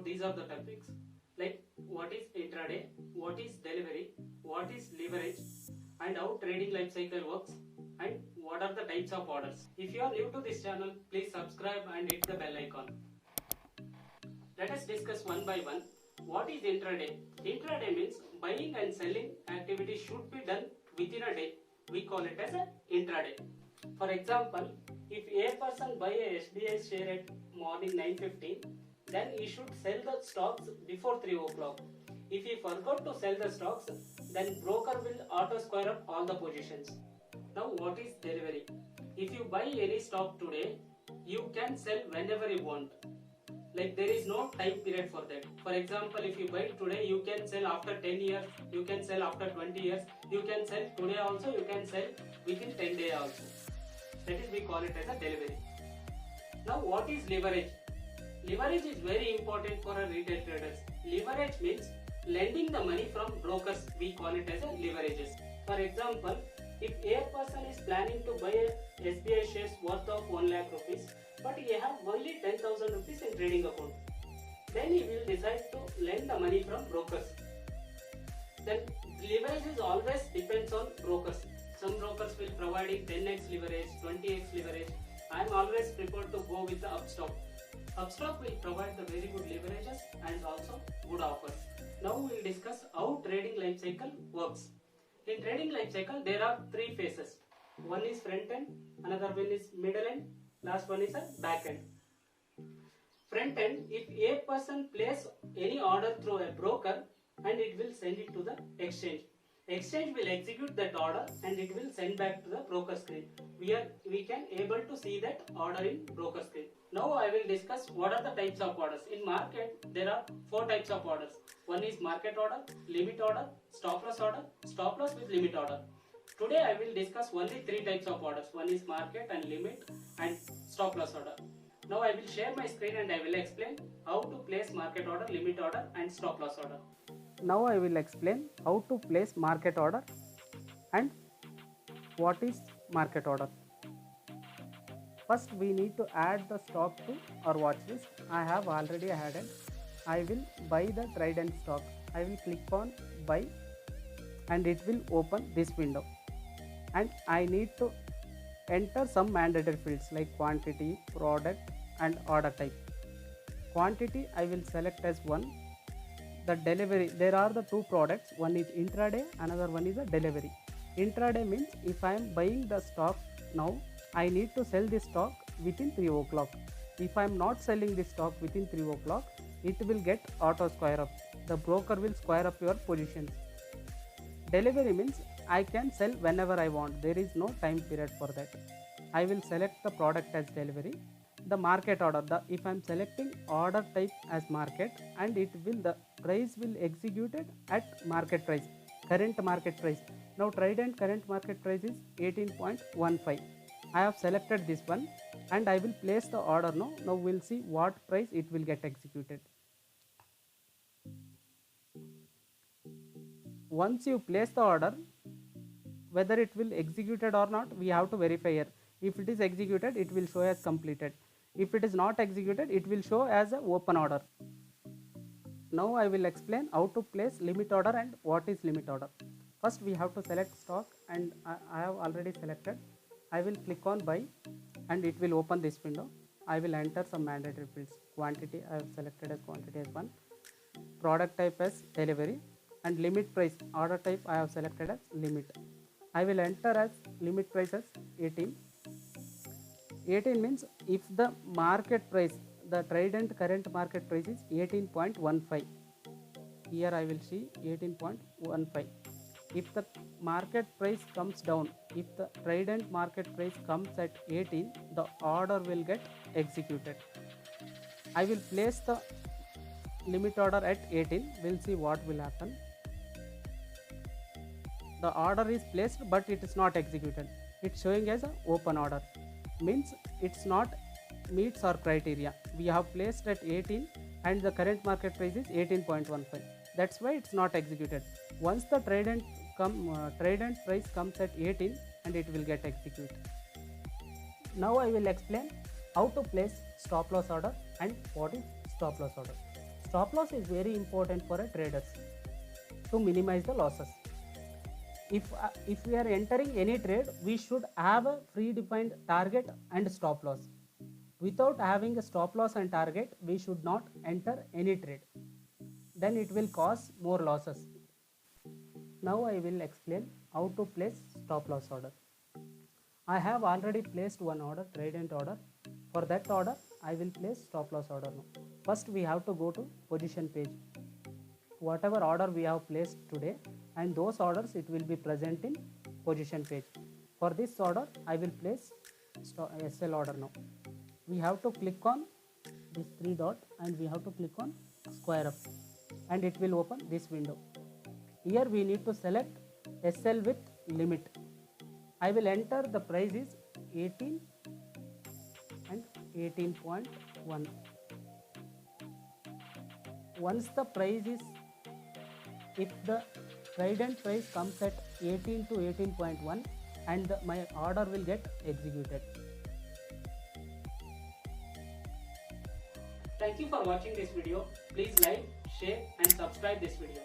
these are the topics like what is intraday, what is delivery, what is leverage, and how trading life cycle works, and what are the types of orders. If you are new to this channel, please subscribe and hit the bell icon. Let us discuss one by one. What is intraday? Intraday means buying and selling activity should be done within a day. We call it as an intraday. For example, if a person buy a SBI share at morning 9:15, then he should sell the stocks before 3 o'clock. If he forgot to sell the stocks, then broker will auto square up all the positions. Now what is delivery? If you buy any stock today, you can sell whenever you want. Like there is no time period for that. For example, if you buy today, you can sell after 10 years, you can sell after 20 years, you can sell today also, you can sell within 10 days also. That is, we call it as a delivery. Now what is leverage? Leverage is very important for our retail traders. Leverage means lending the money from brokers. We call it as a leverages. For example, if a person is planning to buy a SBI shares worth of 1 lakh rupees, but he have only 10,000 rupees in trading account, then he will decide to lend the money from brokers. Then leverage is always depends on brokers. Some brokers will providing 10x leverage, 20x leverage. I am always prepared to go with the Upstock. Upstock will provide the very good leverages and also good offers. Now we will discuss how trading life cycle works. In trading life cycle, there are 3 phases. One is front end, another one is middle end, last one is a back end. Front end, if a person place any order through a broker, and it will send it to the exchange. Exchange will execute that order and it will send back to the broker screen. We can able to see that order in broker screen. Now I will discuss what are the types of orders. In market, there are 4 types of orders. One is market order, limit order, stop loss with limit order. Today I will discuss only 3 types of orders. One is market and limit and stop loss order. Now I will share my screen and I will explain how to place market order, limit order and stop loss order. Now I will explain how to place market order and what is market order. First we need to add the stock to our watch list. I have already added. I will buy the Trident stock. I will click on buy and it will open this window. And I need to enter some mandatory fields like quantity, product and order type. Quantity I will select as 1. The delivery, there are the 2 products, one is intraday, another one is a delivery. Intraday means if I am buying the stock now, I need to sell this stock within 3 o'clock. If I am not selling this stock within 3 o'clock, it will get auto square up. The broker will square up your positions. Delivery means I can sell whenever I want. There is no time period for that. I will select the product as delivery. The market order, if I am selecting order type as market, and it will, the price will executed at market price, current market price. Now Trident current market price is 18.15. I have selected this one and I will place the order now. Now we will see what price it will get executed. Once you place the order, whether it will executed or not, we have to verify here. If it is executed, it will show as completed. If it is not executed, it will show as an open order. Now I will explain how to place limit order and what is limit order. First we have to select stock and I have already selected. I will click on buy and it will open this window. I will enter some mandatory fields. Quantity I have selected as quantity as 1. Product type as delivery and limit price, order type I have selected as limit. I will enter as limit price as 18. 18 means if the market price, the Trident current market price is 18.15. Here I will see 18.15. If the market price comes down, if the Trident market price comes at 18, the order will get executed. I will place the limit order at 18. We'll see what will happen. The order is placed but it is not executed. It's showing as an open order. Means it's not meets our criteria. We have placed at 18 and the current market price is 18.15. That's why it's not executed. Once the Trident price comes at 18 and it will get executed. Now I will explain how to place stop loss order and what is stop loss order. stop loss is very important for a traders to minimize the losses. If we are entering any trade, we should have a predefined target and stop loss. Without having a stop loss and target, we should not enter any trade. Then it will cause more losses. Now I will explain how to place stop loss order. I have already placed one order, Trident order. For that order, I will place stop loss order now. First, we have to go to position page. Whatever order we have placed today, and those orders it will be present in position page. For this order, I will place SL order now. We have to click on this 3 dot and we have to click on square up, and it will open this window. Here we need to select SL with limit. I will enter the price is 18 and 18.1. Once the price is, if the Trident price comes at 18 to 18.1, and my order will get executed. Thank you for watching this video. Please like, share and subscribe this video.